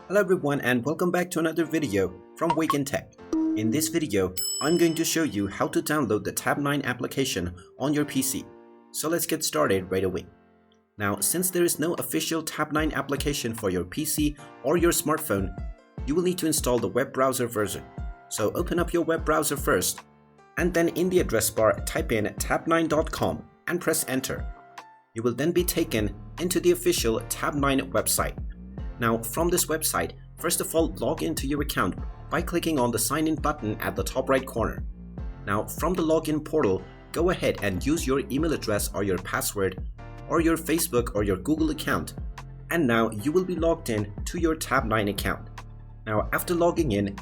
Hello everyone and welcome back to another video from Wake&Tech. In this video, I'm going to show you how to download the Tabnine application on your PC. So let's get started right away. Now, since there is no official Tabnine application for your PC or your smartphone, you will need to install the web browser version. So open up your web browser first, and then in the address bar type in tabnine.com and press enter. You will then be taken into the official Tabnine website. Now, from this website, first of all, log into your account by clicking on the sign in button at the top right corner. Now, from the login portal, go ahead and use your email address or your password or your Facebook or your Google account. And now you will be logged in to your Tabnine account. Now, after logging in,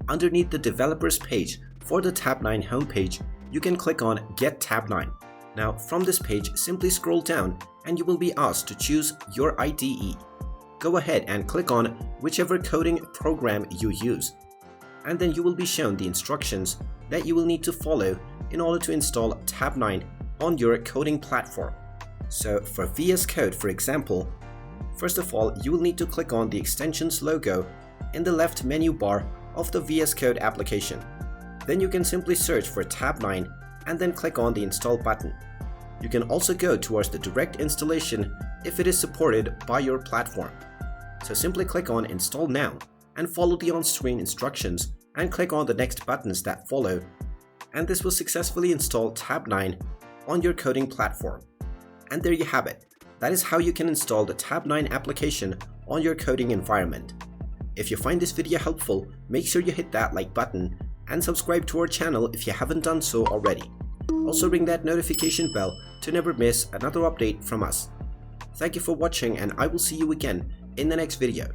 underneath the developers page for the Tabnine homepage, you can click on Get Tabnine. Now, from this page, simply scroll down and you will be asked to choose your IDE. Go ahead and click on whichever coding program you use, and then you will be shown the instructions that you will need to follow in order to install Tabnine on your coding platform. So for VS Code, for example, first of all, you will need to click on the extensions logo in the left menu bar of the VS Code application. Then you can simply search for Tabnine and then click on the install button. You can also go towards the direct installation if it is supported by your platform. So simply click on Install Now and follow the on-screen instructions and click on the next buttons that follow, and this will successfully install Tabnine on your coding platform. And there you have it. That is how you can install the Tabnine application on your coding environment. If you find this video helpful, make sure you hit that like button and subscribe to our channel if you haven't done so already. Also ring that notification bell to never miss another update from us. Thank you for watching, and I will see you again in the next video.